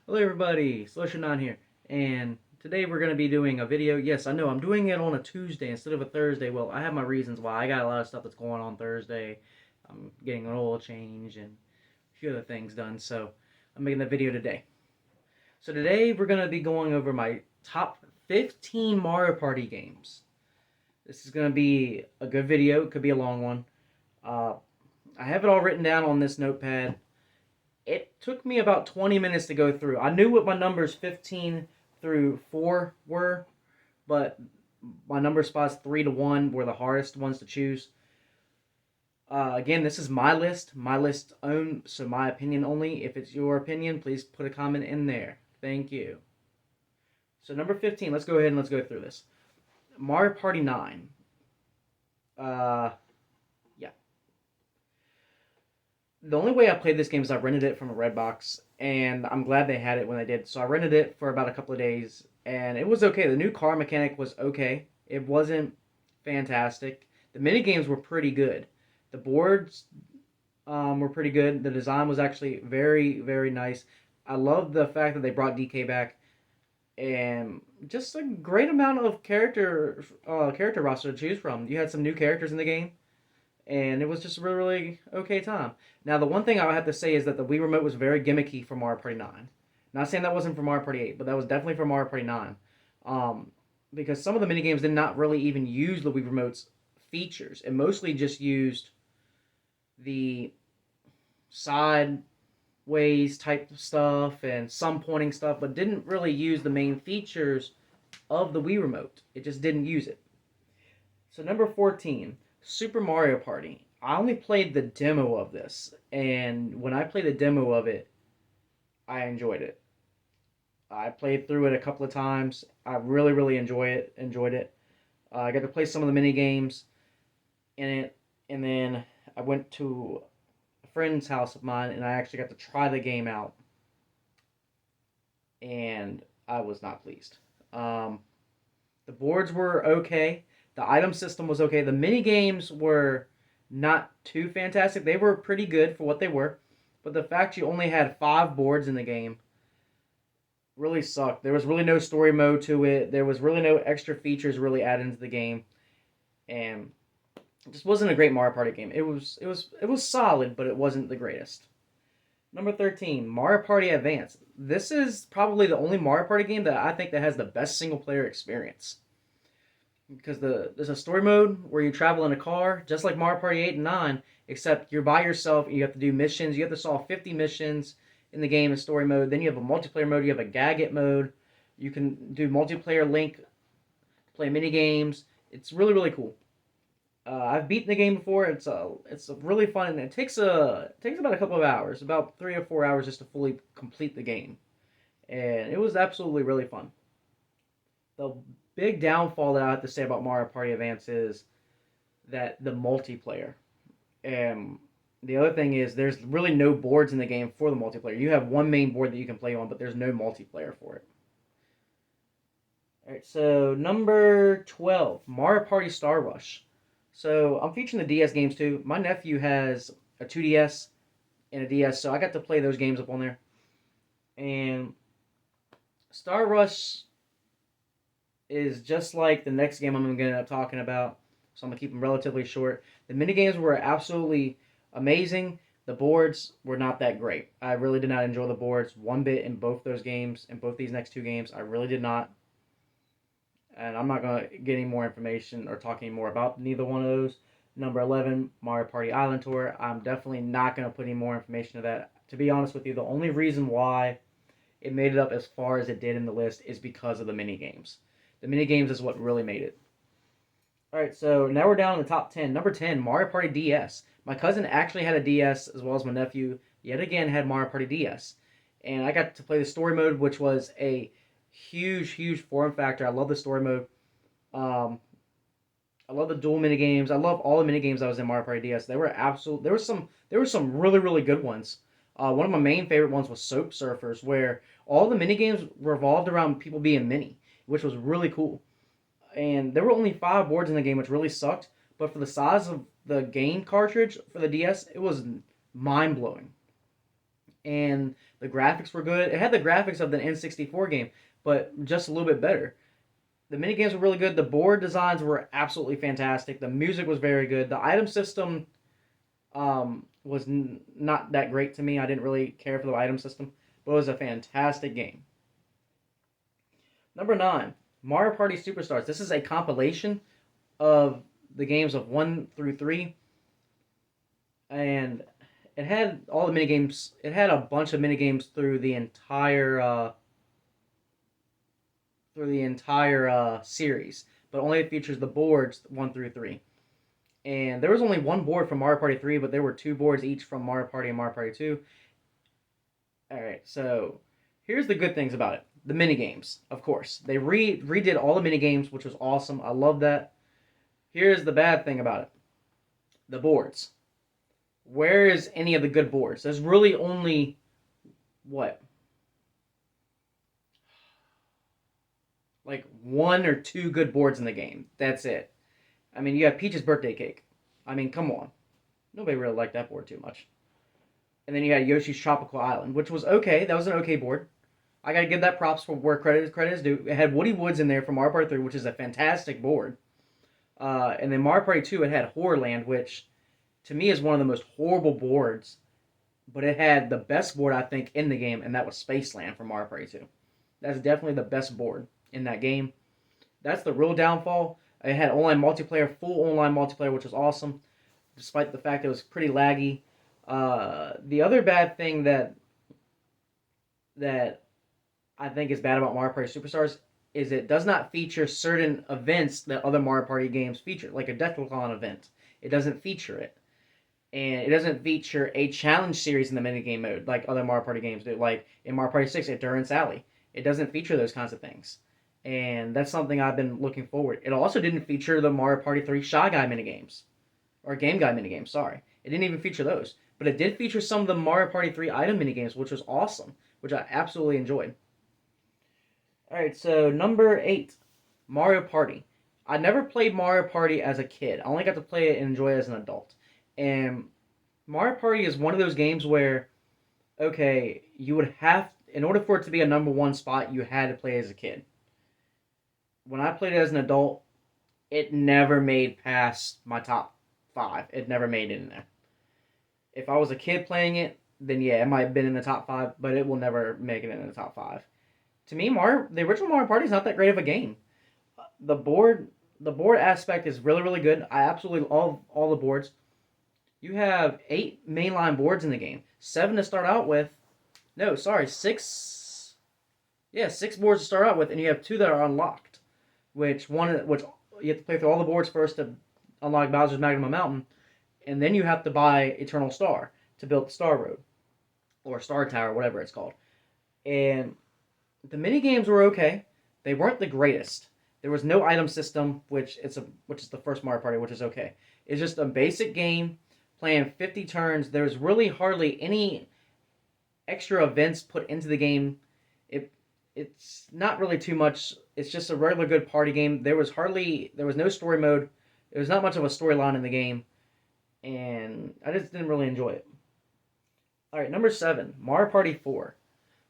Hello everybody, Solution9 here, and today we're going to be doing a video. Yes, I know, I'm doing it on a Tuesday instead of a Thursday. Well, I have my reasons why. I got a lot of stuff that's going on Thursday. I'm getting an oil change and a few other things done, so I'm making the video today. So today we're going to be going over my top 15 Mario Party games. This is going to be a good video. It could be a long one. Uh, I have it all written down on this notepad. It took me about 20 minutes to go through. I knew what my numbers 15 through 4 were, but my number spots 3 to 1 were the hardest ones to choose. Again, this is my list. My list own, so my opinion only. If it's your opinion, please put a comment in there. Thank you. So number 15, let's go ahead and let's go through this. Mario Party 9. Uh, yeah. The only way I played this game is I rented it from a Redbox, and I'm glad they had it when they did. So I rented it for about a couple of days, and it was okay. The new car mechanic was okay. It wasn't fantastic. The mini games were pretty good. The boards were pretty good. The design was actually very, very nice. I love the fact that they brought DK back, and just a great amount of character roster to choose from. You had some new characters in the game, and it was just a really, really okay time. Now, the one thing I would have to say is that the Wii Remote was very gimmicky for Mario Party 9. Not saying that wasn't for Mario Party 8, but that was definitely for Mario Party 9. Um, because some of the minigames did not really even use the Wii Remote's features. It mostly just used the sideways type stuff and some pointing stuff, but didn't really use the main features of the Wii Remote. It just didn't use it. So number 14, Super Mario Party. I only played the demo of this, and when I played the demo of it, I enjoyed it. I played through it a couple of times. I really, really Enjoyed it. I got to play some of the mini games in it, and then I went to a friend's house of mine, and I actually got to try the game out, and I was not pleased. Um, the boards were okay. The item system was okay. The mini games were not too fantastic. They were pretty good for what they were, but the fact you only had 5 boards in the game really sucked. There was really no story mode to it. There was really no extra features really added into the game, and it just wasn't a great Mario Party game. It was solid, but it wasn't the greatest. Number 13, Mario Party Advance. This is probably the only Mario Party game that I think that has the best single player experience. Because there's a story mode where you travel in a car, just like Mario Party 8 and 9, except you're by yourself and you have to do missions. You have to solve 50 missions in the game in story mode. Then you have a multiplayer mode. You have a Gadget mode. You can do multiplayer link, play mini games. It's really, really cool. I've beaten the game before. It's a really fun, and it takes about a couple of hours, about 3 or 4 hours, just to fully complete the game, and it was absolutely really fun. The big downfall that I have to say about Mario Party Advance is that the multiplayer. And the other thing is there's really no boards in the game for the multiplayer. You have one main board that you can play on, but there's no multiplayer for it. All right, so number 12, Mario Party Star Rush. So I'm featuring the DS games too. My nephew has a 2DS and a DS, so I got to play those games up on there. And Star Rush is just like the next game I'm going to end up talking about, so I'm going to keep them relatively short. The minigames were absolutely amazing. The boards were not that great. I really did not enjoy the boards one bit in both those games, in both these next 2 games. I really did not. And I'm not going to get any more information or talk any more about neither one of those. Number 11, Mario Party Island Tour. I'm definitely not going to put any more information to that. To be honest with you, the only reason why it made it up as far as it did in the list is because of the mini games. The mini games is what really made it. All right, so now we're down in the top 10. Number 10, Mario Party DS. My cousin actually had a DS, as well as my nephew yet again had Mario Party DS. And I got to play the story mode, which was a huge, huge form factor. I love the story mode. Um, I love the dual mini games. I love all the mini games I was in Mario Party DS. They were absolute. There were some really, really good ones. One of my main favorite ones was Soap Surfers, where all the mini games revolved around people being mini, which was really cool. And there were only 5 boards in the game, which really sucked. But for the size of the game cartridge for the DS, it was mind blowing. And The graphics were good. It had the graphics of the N64 game, but just a little bit better. The mini games were really good. The board designs were absolutely fantastic. The music was very good. The item system was not that great to me. I didn't really care for the item system, but it was a fantastic game. Number 9, Mario Party Superstars. This is a compilation of the games of 1 through 3, and it had all the mini games. It had a bunch of mini games through the entire series, but only features the boards 1 through 3. And there was only one board from Mario Party 3, but there were two boards each from Mario Party and Mario Party 2. Alright, so here's the good things about it. The mini games, of course. They redid all the mini games, which was awesome. I love that. Here's the bad thing about it. The boards. Where is any of the good boards? There's really only, what? Like 1 or 2 good boards in the game. That's it. I mean, you have Peach's birthday cake. I mean, come on. Nobody really liked that board too much. And then you had Yoshi's Tropical Island, which was okay. That was an okay board. I gotta give that props for where credit is due. It had Woody Woods in there from Mario Party 3, which is a fantastic board. And then Mario Party 2, it had Horrorland, which to me is one of the most horrible boards. But it had the best board, I think, in the game, and that was Spaceland from Mario Party 2. That's definitely the best board in that game. That's the real downfall. It had online multiplayer, full online multiplayer, which was awesome, despite the fact it was pretty laggy. The other bad thing that I think is bad about Mario Party Superstars is it does not feature certain events that other Mario Party games feature, like a Decathlon event. It doesn't feature it. And it doesn't feature a challenge series in the minigame mode like other Mario Party games do, like in Mario Party 6, Endurance Alley. It doesn't feature those kinds of things. And that's something I've been looking forward. It also didn't feature the Mario Party 3 Shy Guy minigames. Or Game Guy minigames, sorry. It didn't even feature those. But it did feature some of the Mario Party 3 item minigames, which was awesome, which I absolutely enjoyed. Alright, so number 8, Mario Party. I never played Mario Party as a kid. I only got to play it and enjoy it as an adult. And Mario Party is one of those games where, okay, you would have, in order for it to be a number 1 spot, you had to play as a kid. When I played it as an adult, it never made past my top 5. It never made it in there. If I was a kid playing it, then yeah, it might have been in the top 5, but it will never make it in the top 5. To me, the original Mario Party is not that great of a game. The board aspect is really, really good. I absolutely love all the boards. You have 8 mainline boards in the game. 7 to start out with. No, sorry, 6. Yeah, 6 boards to start out with, and you have 2 that are unlocked. Which you have to play through all the boards first to unlock Bowser's Magma Mountain, and then you have to buy Eternal Star to build the Star Road or Star Tower, whatever it's called. And the mini games were okay. They weren't the greatest. There was no item system, which is the first Mario Party, which is okay. It's just a basic game playing 50 turns. There's really hardly any extra events put into the game. It's not really too much. It's just a regular good party game. There was no story mode. There was not much of a storyline in the game, and I just didn't really enjoy it. All right, number 7, Mario Party 4.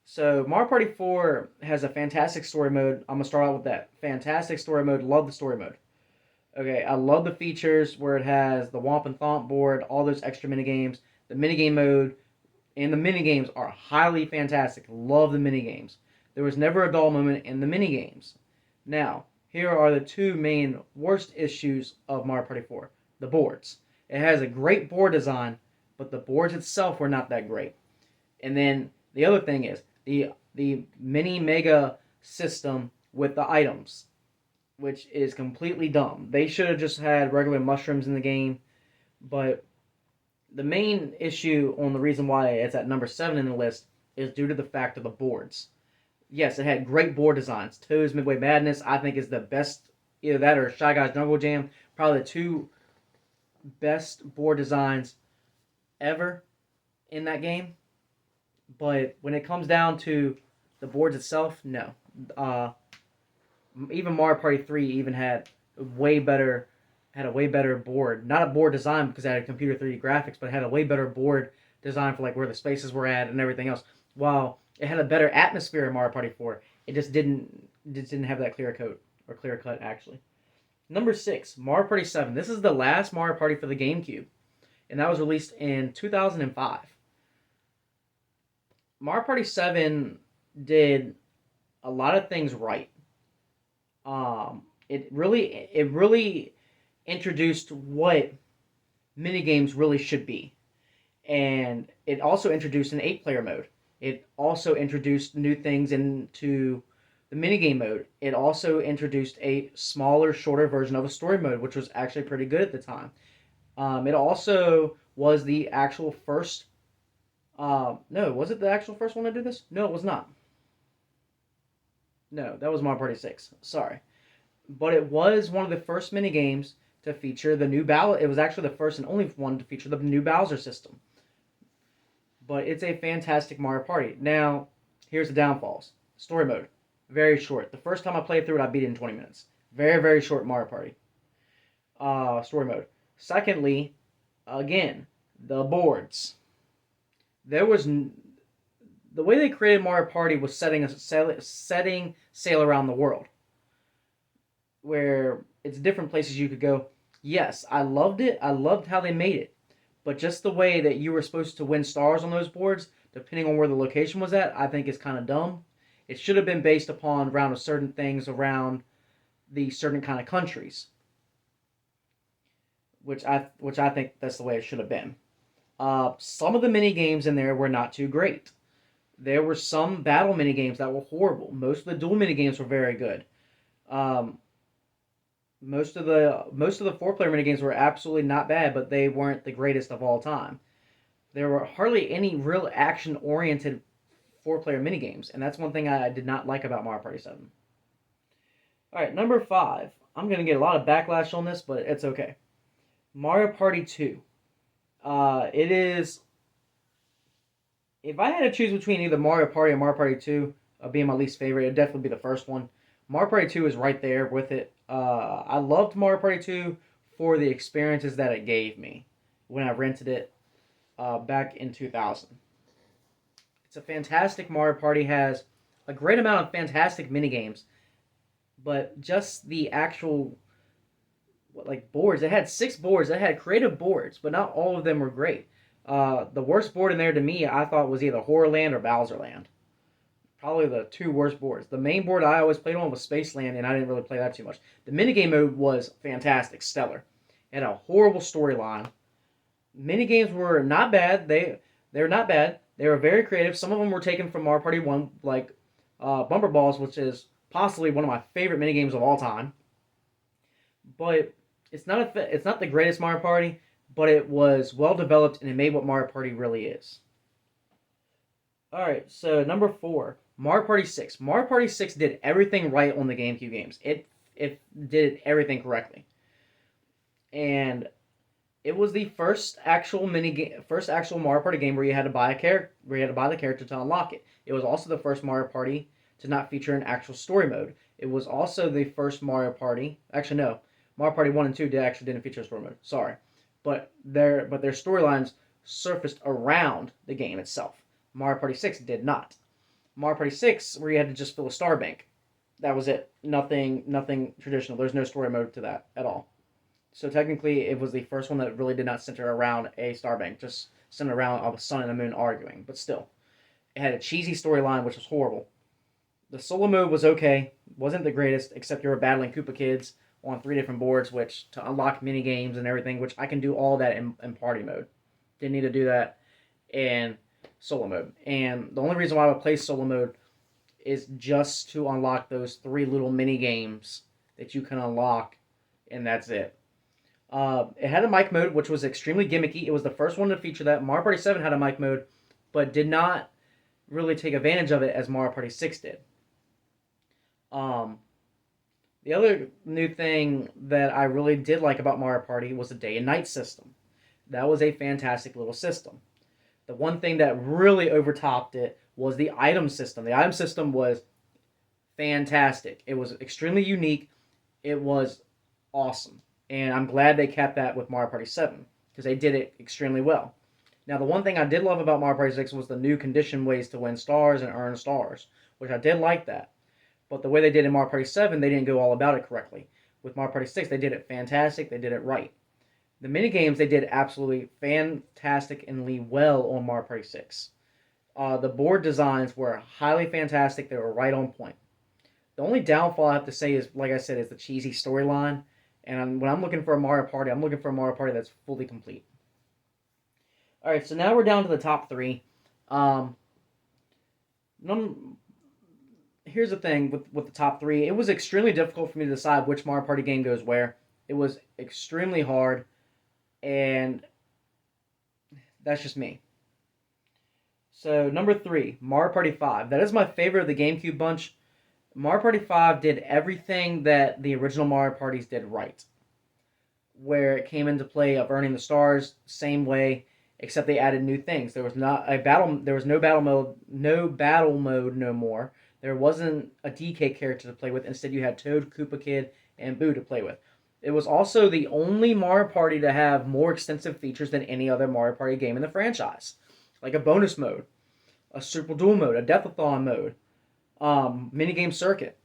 So Mario Party 4 has a fantastic story mode. I'm gonna start out with that. Fantastic story mode. Love the story mode. Okay, I love the features where it has the Womp and Thomp board, all those extra minigames, the minigame mode, and the minigames are highly fantastic. Love the minigames. There was never a dull moment in the minigames. Now, here are the 2 main worst issues of Mario Party 4. The boards. It has a great board design, but the boards itself were not that great. And then the other thing is the mini mega system with the items, which is completely dumb. They should have just had regular mushrooms in the game. But the main issue on the reason why it's at number 7 in the list is due to the fact of the boards. Yes, it had great board designs. Toad's Midway Madness, I think, is the best. Either that or Shy Guy's Jungle Jam. Probably the 2 best board designs ever in that game. But when it comes down to the boards itself, no. Even Mario Party 3 even had a way better board. Not a board design because it had computer 3D graphics, but it had a way better board design for like where the spaces were at and everything else. while it had a better atmosphere in Mario Party 4. It just didn't have that clear cut actually. Number 6, Mario Party 7. This is the last Mario Party for the GameCube, and that was released in 2005. Mario Party 7 did a lot of things right. It really introduced what minigames really should be, and it also introduced an 8-player mode. It also introduced new things into the minigame mode. It also introduced a smaller, shorter version of a story mode, which was actually pretty good at the time. It also was the actual first. No, was it the actual first one to do this? No, it was not. No, that was Mario Party 6. Sorry. But it was one of the first mini games to feature the new Bowser. It was actually the first and only one to feature the new Bowser system. But it's a fantastic Mario Party. Now, here's the downfalls. Story mode, very short. The first time I played through it, I beat it in 20 minutes. Very, very short Mario Party. Story mode. Secondly, again, the boards. There was the way they created Mario Party was setting sail around the world, where it's different places you could go. Yes, I loved it. I loved how they made it. But just the way that you were supposed to win stars on those boards, depending on where the location was at, I think is kind of dumb. It should have been based upon around certain things around the certain kind of countries, which I think that's the way it should have been. Some of the mini games in there were not too great. There were some battle mini games that were horrible. Most of the duel mini games were very good. Um, most of the 4-player mini games were absolutely not bad, but they weren't the greatest of all time. There were hardly any real action oriented 4-player mini games, and that's one thing I did not like about Mario Party 7. All right, number 5. I'm gonna get a lot of backlash on this, but it's okay. Mario Party 2. It is. If I had to choose between either Mario Party or Mario Party 2 being my least favorite, it'd definitely be the first one. Mario Party 2 is right there with it. I loved Mario Party 2 for the experiences that it gave me when I rented it back in 2000. It's a fantastic Mario Party, has a great amount of fantastic mini games, but just the actual boards. It had 6 boards. It had creative boards, but not all of them were great. The worst board in there to me, I thought, was either Horrorland or Bowserland. Probably the 2 worst boards. The main board I always played on was Spaceland, and I didn't really play that too much. The minigame mode was fantastic, stellar. It had a horrible storyline. Minigames were not bad. They were not bad. They were very creative. Some of them were taken from Mario Party 1, like Bumper Balls, which is possibly one of my favorite minigames of all time. But it's not the greatest Mario Party, but it was well developed and it made what Mario Party really is. All right, so number 4, Mario Party 6. Mario Party 6 did everything right on the GameCube games. It did everything correctly, and it was the first actual Mario Party game where you had to buy a character, where you had to buy the character to unlock it. It was also the first Mario Party to not feature an actual story mode. It was also the first Mario Party. Actually, no, Mario Party 1 and 2 didn't feature a story mode. Sorry, but their storylines surfaced around the game itself. Mario Party 6 did not. Mario Party 6, where you had to just fill a star bank. That was it. Nothing traditional. There's no story mode to that at all. So technically, it was the first one that really did not center around a star bank, just centered around a sun and a moon arguing. But still, it had a cheesy storyline, which was horrible. The solo mode was okay. Wasn't the greatest, except you were battling Koopa Kids on 3 different boards, which to unlock mini games and everything, which I can do all that in party mode. Didn't need to do that in solo mode. And the only reason why I would play solo mode is just to unlock those 3 little mini games that you can unlock, and that's it. It had a mic mode, which was extremely gimmicky. It was the first one to feature that. Mario Party 7 had a mic mode, but did not really take advantage of it as Mario Party 6 did. Um, the other new thing that I really did like about Mario Party was the day and night system. That was a fantastic little system. The one thing that really overtopped it was the item system. The item system was fantastic. It was extremely unique. It was awesome. And I'm glad they kept that with Mario Party 7 because they did it extremely well. Now, the one thing I did love about Mario Party 6 was the new condition ways to win stars and earn stars, which I did like that. But the way they did in Mario Party 7, they didn't go all about it correctly. With Mario Party 6, they did it fantastic, they did it right. The mini games they did absolutely fantastically well on Mario Party 6. The board designs were highly fantastic, they were right on point. The only downfall I have to say is, like I said, is the cheesy storyline. And when I'm looking for a Mario Party, I'm looking for a Mario Party that's fully complete. All right, so now we're down to the top three. Um, num- Here's the thing with the top three. It was extremely difficult for me to decide which Mario Party game goes where. It was extremely hard, and that's just me. So number three, Mario Party 5. That is my favorite of the GameCube bunch. Mario Party 5 did everything that the original Mario Parties did right. Where it came into play of earning the stars, same way, except they added new things. There was not a battle. There was no battle mode. No battle mode. No more. There wasn't a DK character to play with. Instead, you had Toad, Koopa Kid, and Boo to play with. It was also the only Mario Party to have more extensive features than any other Mario Party game in the franchise, like a bonus mode, a Super Duel mode, a Deathathon mode, minigame circuit.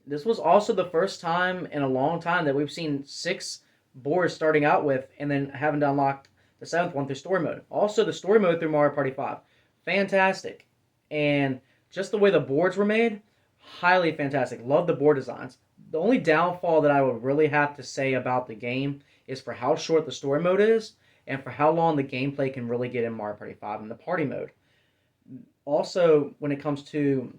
This was also the first time in a long time that we've seen 6 boards starting out with and then having to unlock the 7th one through story mode. Also, the story mode through Mario Party 5. Fantastic. And just the way the boards were made, highly fantastic. Love the board designs. The only downfall that I would really have to say about the game is for how short the story mode is and for how long the gameplay can really get in Mario Party 5 in the party mode. Also, when it comes to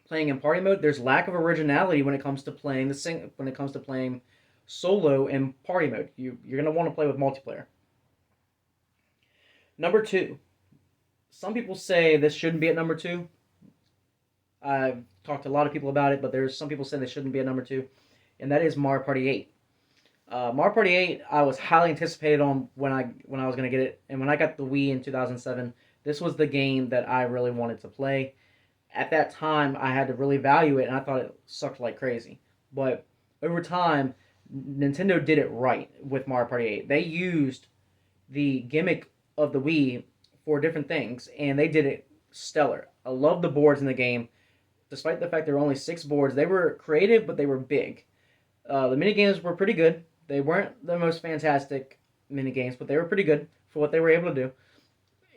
playing in party mode, there's lack of originality when it comes to playing when it comes to playing solo in party mode. You're gonna want to play with multiplayer. Number two, some people say this shouldn't be at number two. I've talked to a lot of people about it, but there's some people saying this shouldn't be at number two, and that is Mario Party 8. Mario Party 8, I was highly anticipated on when I was gonna get it, and when I got the Wii in 2007, this was the game that I really wanted to play. At that time, I had to really value it, and I thought it sucked like crazy. But over time, Nintendo did it right with Mario Party 8. They used the gimmick of the Wii for different things, and they did it stellar. I love the boards in the game. Despite the fact there were only 6 boards, they were creative, but they were big. The mini games were pretty good. They weren't the most fantastic mini games, but they were pretty good for what they were able to do.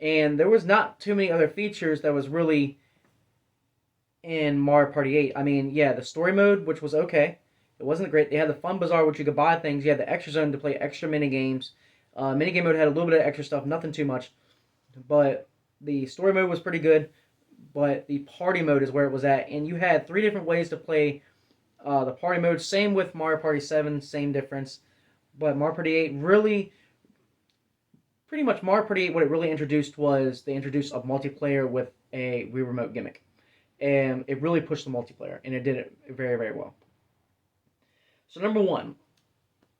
And there was not too many other features that was really in Mario Party 8. I mean, yeah, the story mode, which was okay. It wasn't great. They had the Fun Bazaar, which you could buy things. You had the Extra Zone to play extra mini games. Minigame mode had a little bit of extra stuff, nothing too much. But the story mode was pretty good. But the party mode is where it was at. And you had 3 different ways to play the party mode. Same with Mario Party 7, same difference. But Mario Party 8 really, pretty much Mario Party 8, what it really introduced was they introduced a multiplayer with a Wii Remote gimmick. And it really pushed the multiplayer, and it did it very, very well. So number one,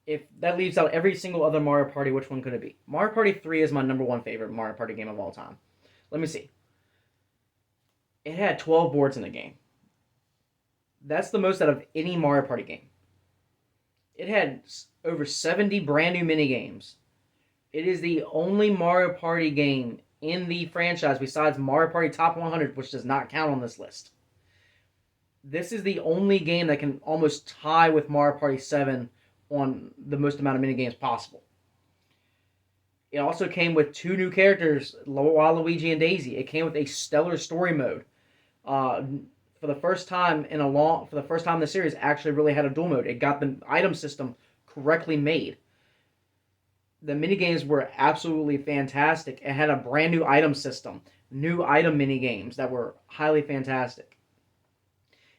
if that leaves out every single other Mario Party, which one could it be? Mario Party 3 is my number one favorite Mario Party game of all time. Let me see. It had 12 boards in the game. That's the most out of any Mario Party game. It had over 70 brand new mini games. It is the only Mario Party game in the franchise besides Mario Party Top 100, which does not count on this list. This is the only game that can almost tie with Mario Party 7 on the most amount of mini games possible. It also came with 2 new characters, Waluigi and Daisy. It came with a stellar story mode. For the first time in the series, actually really had a dual mode. It got the item system correctly made. The minigames were absolutely fantastic. It had a brand new item system, new item minigames that were highly fantastic.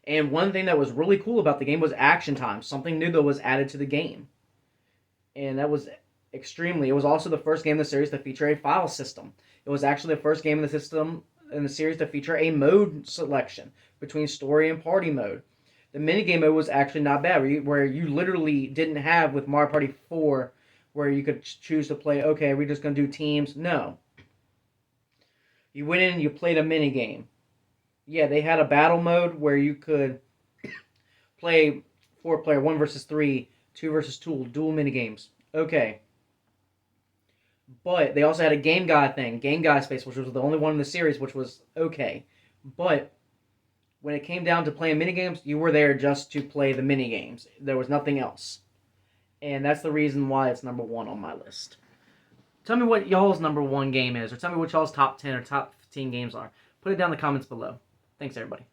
And one thing that was really cool about the game was action time, something new that was added to the game. And that was it was also the first game in the series to feature a file system. It was actually the first game in the series to feature a mode selection between story and party mode. The minigame mode was actually not bad, where you literally didn't have with Mario Party 4 where you could choose to play, okay, we're just going to do teams. No. You went in and you played a mini game. Yeah, they had a battle mode where you could play 4-player, 1 versus 3, 2 versus 2, dual mini games. Okay. But they also had a Game Guy thing, Game Guy Space, which was the only one in the series, which was okay. But when it came down to playing mini games, you were there just to play the mini games. There was nothing else, and that's the reason why it's number one on my list. Tell me what y'all's number one game is, or tell me what y'all's top 10 or top 15 games are. Put it down in the comments below. Thanks, everybody.